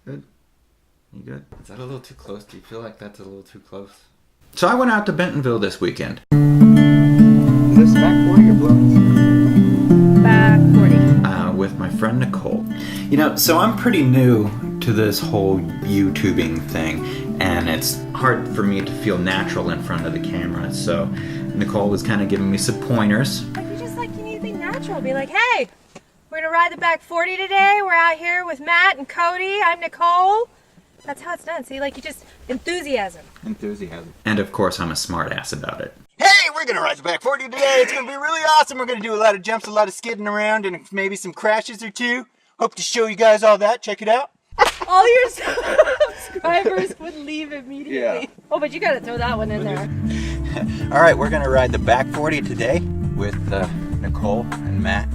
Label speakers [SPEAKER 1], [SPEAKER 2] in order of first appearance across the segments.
[SPEAKER 1] Good. You good? Is that a little too close? Do you feel like that's a little too close? So I went out to Bentonville this weekend.
[SPEAKER 2] Is this back 40 or blowing?
[SPEAKER 3] Back 40.
[SPEAKER 1] With my friend Nicole. You know, so I'm pretty new to this whole YouTubing thing, and it's hard for me to feel natural in front of the camera, so Nicole was kind of giving me some pointers.
[SPEAKER 3] You just like, you need to be natural. Be like, hey, we're gonna ride the back 40 today. We're out here with Matt and Cody. I'm Nicole. That's how it's done. See, like, you just, enthusiasm.
[SPEAKER 1] Enthusiasm. And of course, I'm a smart ass about it.
[SPEAKER 2] Hey, we're gonna ride the back 40 today. It's gonna be really awesome. We're gonna do a lot of jumps, a lot of skidding around, and maybe some crashes or two. Hope to show you guys all that. Check it out.
[SPEAKER 3] All your subscribers would leave immediately.
[SPEAKER 2] Yeah.
[SPEAKER 3] Oh, but you gotta throw that one in there.
[SPEAKER 2] All right, we're gonna ride the back 40 today with Nicole and Matt.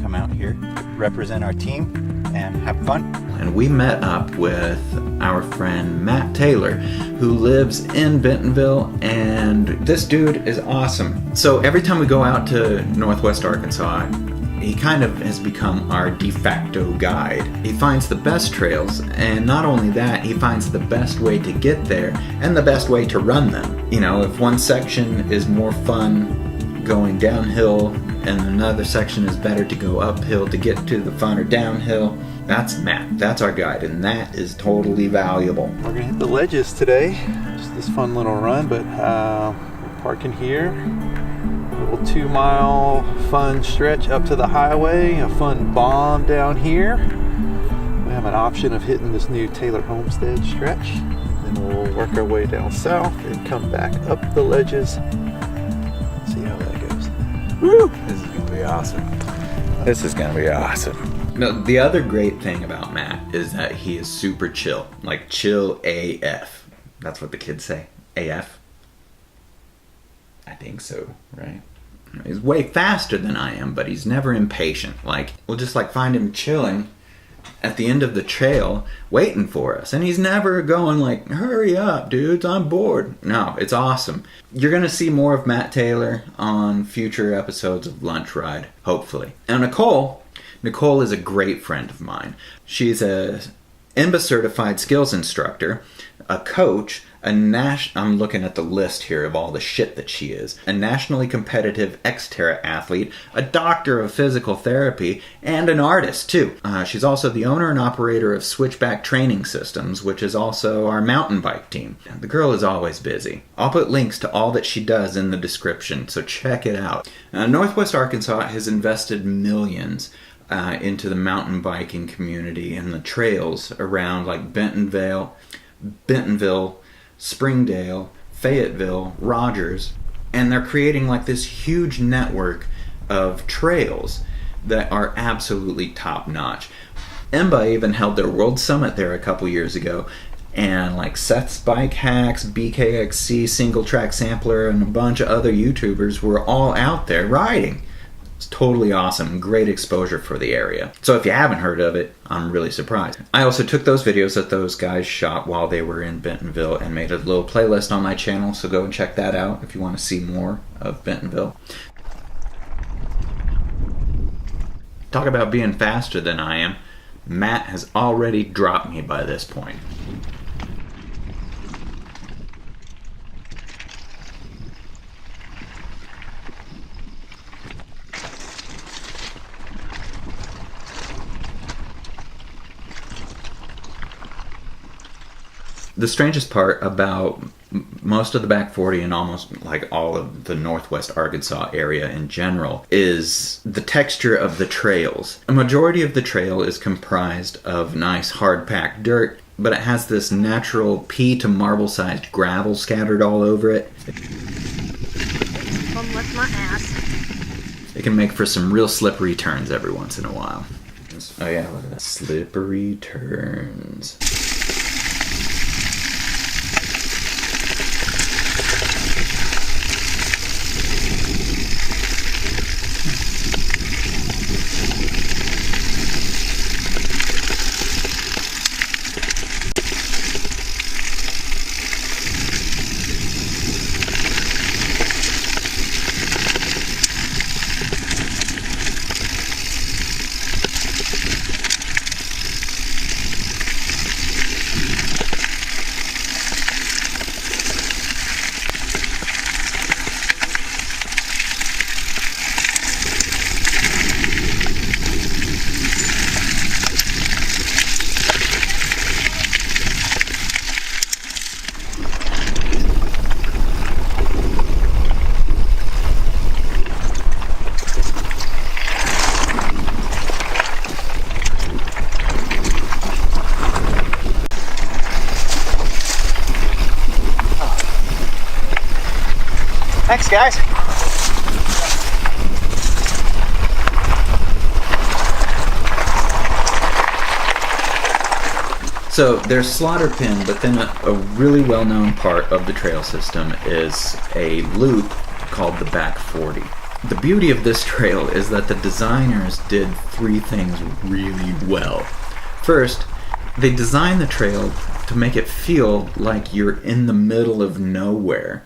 [SPEAKER 2] Come out here, represent our team, and have fun.
[SPEAKER 1] And we met up with our friend Matt Taylor, who lives in Bentonville, and this dude is awesome. So every time we go out to Northwest Arkansas, he kind of has become our de facto guide. He finds the best trails, and not only that, he finds the best way to get there and the best way to run them. You know, if one section is more fun going downhill and another section is better to go uphill to get to the funner downhill, that's Matt. That's our guide, and that is totally valuable.
[SPEAKER 4] We're gonna hit the ledges today. Just this fun little run, but we're parking here. A little 2-mile fun stretch up to the highway, a fun bomb down here. We have an option of hitting this new Taylor Homestead stretch. Then we'll work our way down south and come back up the ledges. See how that goes.
[SPEAKER 1] Woo! This is gonna be awesome. This is gonna be awesome. No, the other great thing about Matt is that he is super chill. Like, chill AF. That's what the kids say. AF? I think so, right? He's way faster than I am, but he's never impatient. Like, we'll just like find him chilling at the end of the trail waiting for us. And he's never going like, hurry up, dudes, I'm bored. No, it's awesome. You're going to see more of Matt Taylor on future episodes of Lunch Ride, hopefully. Now, Nicole is a great friend of mine. She's a IMBA certified skills instructor, a coach, I'm looking at the list here of all the shit that she is, a nationally competitive Xterra athlete, a doctor of physical therapy, and an artist too. She's also the owner and operator of Switchback Training Systems, which is also our mountain bike team. The girl is always busy. I'll put links to all that she does in the description, so check it out. Northwest Arkansas has invested millions into the mountain biking community and the trails around like Bentonville, Springdale, Fayetteville, Rogers, and they're creating like this huge network of trails that are absolutely top notch. IMBA even held their World Summit there a couple years ago, and like Seth's Bike Hacks, BKXC, Single Track Sampler, and a bunch of other YouTubers were all out there riding. It's totally awesome. Great exposure for the area. So if you haven't heard of it, I'm really surprised. I also took those videos that those guys shot while they were in Bentonville and made a little playlist on my channel, so go and check that out if you want to see more of Bentonville. Talk about being faster than I am. Matt has already dropped me by this point. The strangest part about most of the back 40 and almost like all of the Northwest Arkansas area in general is the texture of the trails. A majority of the trail is comprised of nice hard-packed dirt, but it has this natural pea to marble-sized gravel scattered all over it.
[SPEAKER 3] Come lift my ass.
[SPEAKER 1] It can make for some real slippery turns every once in a while. Oh yeah, look at that. Slippery turns.
[SPEAKER 2] Thanks, guys.
[SPEAKER 1] So there's slaughter pin, but then a really well-known part of the trail system is a loop called the back 40. The beauty of this trail is that the designers did three things really well. First, they designed the trail to make it feel like you're in the middle of nowhere.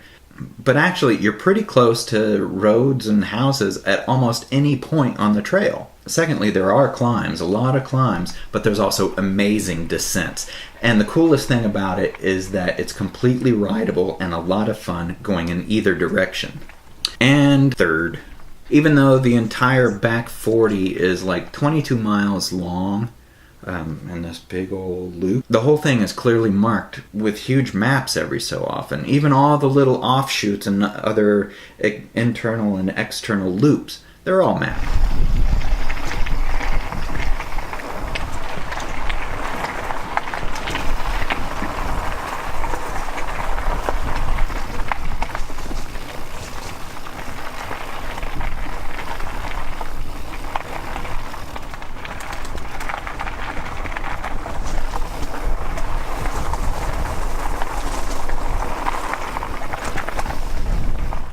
[SPEAKER 1] But actually, you're pretty close to roads and houses at almost any point on the trail. Secondly, there are climbs, a lot of climbs, but there's also amazing descents. And the coolest thing about it is that it's completely rideable and a lot of fun going in either direction. And third, even though the entire back 40 is like 22 miles long, and this big old loop, the whole thing is clearly marked with huge maps every so often. Even all the little offshoots and other internal and external loops, they're all mapped.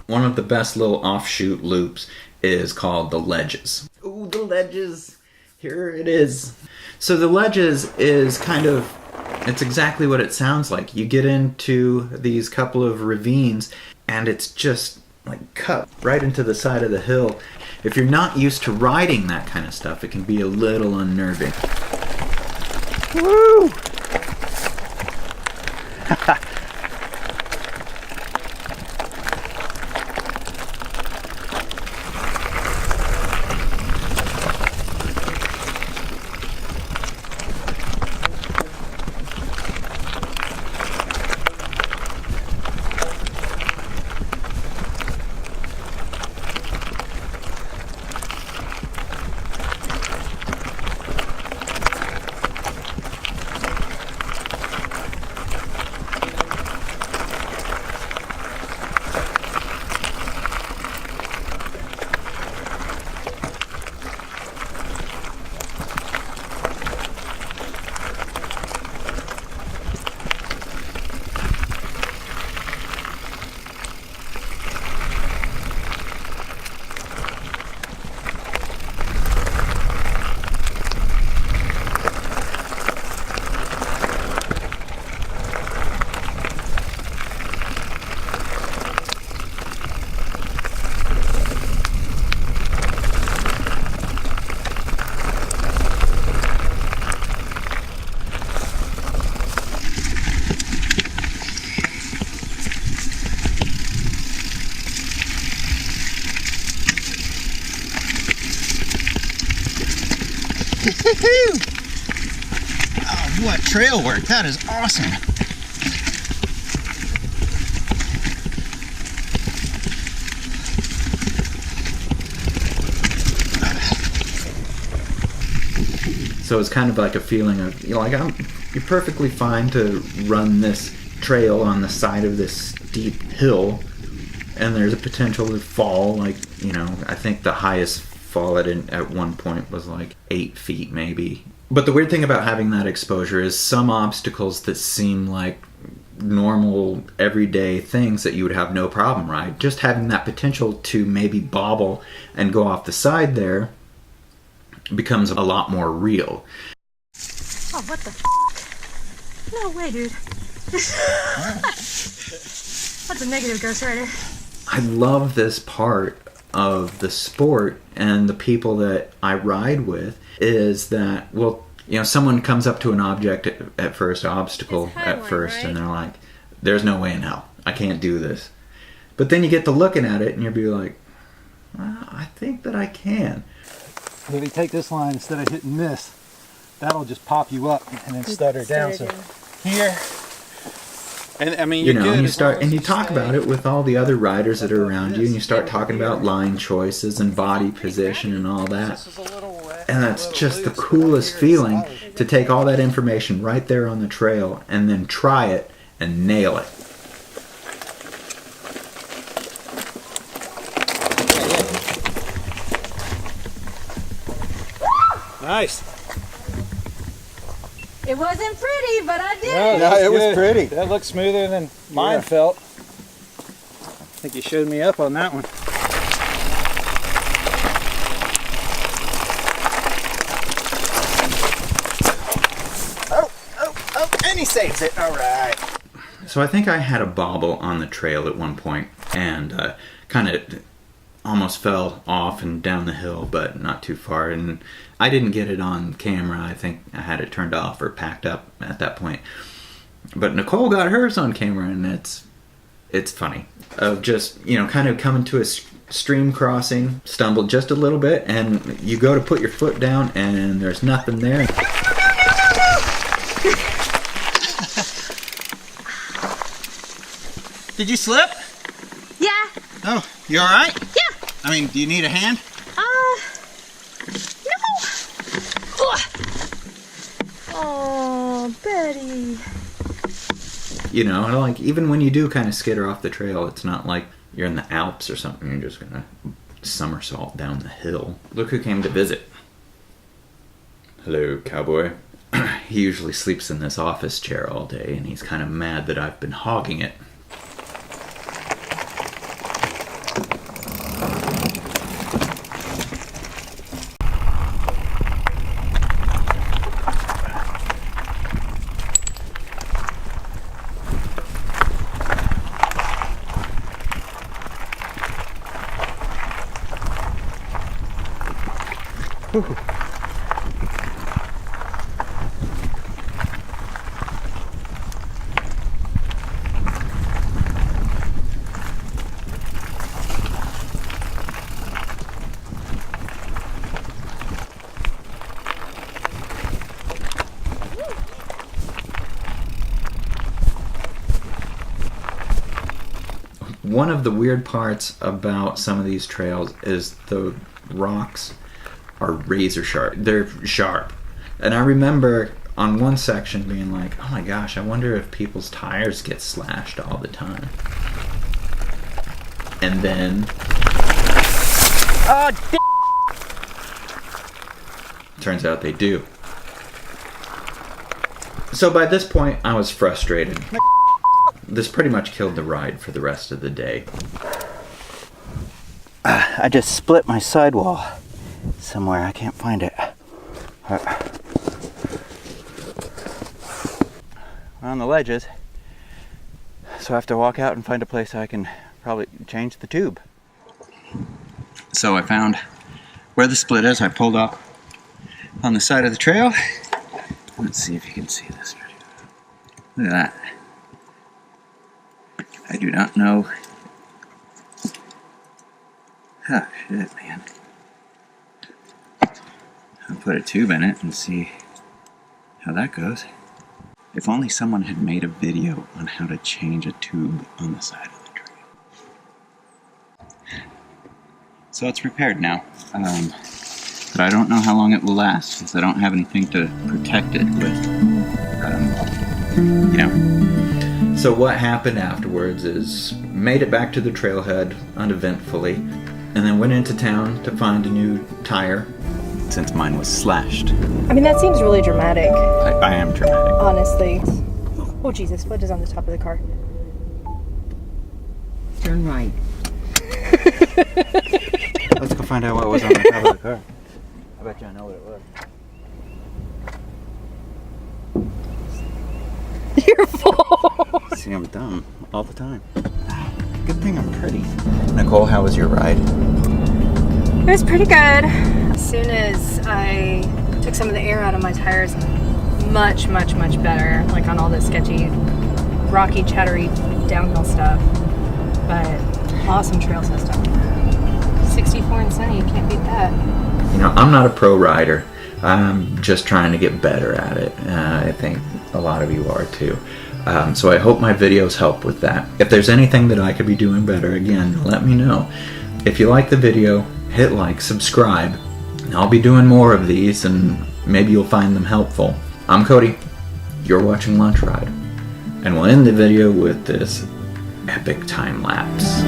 [SPEAKER 1] One of the best little offshoot loops is called the Ledges. Ooh, the Ledges! Here it is. So the Ledges is it's exactly what it sounds like. You get into these couple of ravines and it's just like cut right into the side of the hill. If you're not used to riding that kind of stuff, it can be a little unnerving. Woo!
[SPEAKER 2] Oh, what trail work. That is awesome.
[SPEAKER 1] So it's kind of like a feeling of, you're perfectly fine to run this trail on the side of this steep hill, and there's a potential to fall, I think the highest fall at one point was like 8 feet maybe. But the weird thing about having that exposure is some obstacles that seem like normal everyday things that you would have no problem, right? Just having that potential to maybe bobble and go off the side there becomes a lot more real.
[SPEAKER 3] Oh, what the f***? No way, dude. That's a negative Ghost Rider.
[SPEAKER 1] I love this part of the sport and the people that I ride with is that, someone comes up to an object at first, obstacle at first, right? And they're like, there's no way in hell. I can't do this. But then you get to looking at it and you'll be like, well, I think that I can.
[SPEAKER 4] If you take this line instead of hitting this, that'll just pop you up and then stutter down. So here, and I mean,
[SPEAKER 1] and you start and you talk about it with all the other riders that are around you, and you start talking about line choices and body position and all that. And that's just the coolest feeling to take all that information right there on the trail and then try it and nail it.
[SPEAKER 5] Nice.
[SPEAKER 3] It wasn't pretty, but I did.
[SPEAKER 2] No, it was
[SPEAKER 5] good.
[SPEAKER 2] pretty.
[SPEAKER 5] That looked smoother than mine felt. I think you showed me up on that one.
[SPEAKER 2] Oh, and he saves it. All right.
[SPEAKER 1] So I think I had a bobble on the trail at one point and kind of almost fell off and down the hill, but not too far. And I didn't get it on camera. I think I had it turned off or packed up at that point. But Nicole got hers on camera, and it's funny. Of just, you know, kind of coming to a stream crossing, stumbled just a little bit, and you go to put your foot down, and there's nothing there.
[SPEAKER 2] Did you slip?
[SPEAKER 3] Yeah.
[SPEAKER 2] Oh, you all right?
[SPEAKER 3] Yeah.
[SPEAKER 2] I mean, do you need a hand?
[SPEAKER 3] No. Oh, Betty.
[SPEAKER 1] You know, like, even when you do kind of skitter off the trail, it's not like you're in the Alps or something. You're just gonna somersault down the hill. Look who came to visit. Hello, cowboy. He usually sleeps in this office chair all day, and he's kind of mad that I've been hogging it. One of the weird parts about some of these trails is the rocks are razor sharp. They're sharp. And I remember on one section being like, oh my gosh, I wonder if people's tires get slashed all the time. And then... turns out they do. So by this point, I was frustrated. This pretty much killed the ride for the rest of the day.
[SPEAKER 2] I just split my sidewall somewhere. I can't find it. We're on the ledges, so I have to walk out and find a place I can probably change the tube. So I found where the split is. I pulled up on the side of the trail. Let's see if you can see this. Look at that. I do not know. Oh, shit, man. I'll put a tube in it and see how that goes. If only someone had made a video on how to change a tube on the side of the trail. So it's repaired now. But I don't know how long it will last since I don't have anything to protect it with. You know.
[SPEAKER 1] So what happened afterwards is made it back to the trailhead uneventfully, and then went into town to find a new tire since mine was slashed.
[SPEAKER 3] I mean, that seems really dramatic.
[SPEAKER 1] I am dramatic.
[SPEAKER 3] Honestly. Oh, Jesus, what is on the top of the car?
[SPEAKER 2] Turn right. Let's go find out what was on the top of the car. I bet you I know what it was.
[SPEAKER 3] Your fault.
[SPEAKER 2] See, I'm dumb all the time. Good thing I'm pretty. Nicole, how was your ride?
[SPEAKER 3] It was pretty good. As soon as I took some of the air out of my tires, much, much, much better. Like on all this sketchy, rocky, chattery downhill stuff. But awesome trail system. 64 and sunny, you can't beat that.
[SPEAKER 1] You know, I'm not a pro rider. I'm just trying to get better at it. I think a lot of you are too. So I hope my videos help with that. If there's anything that I could be doing better, again, let me know. If you like the video, hit like, subscribe. I'll be doing more of these, and maybe you'll find them helpful. I'm Cody. You're watching Lunch Ride. And we'll end the video with this epic time lapse.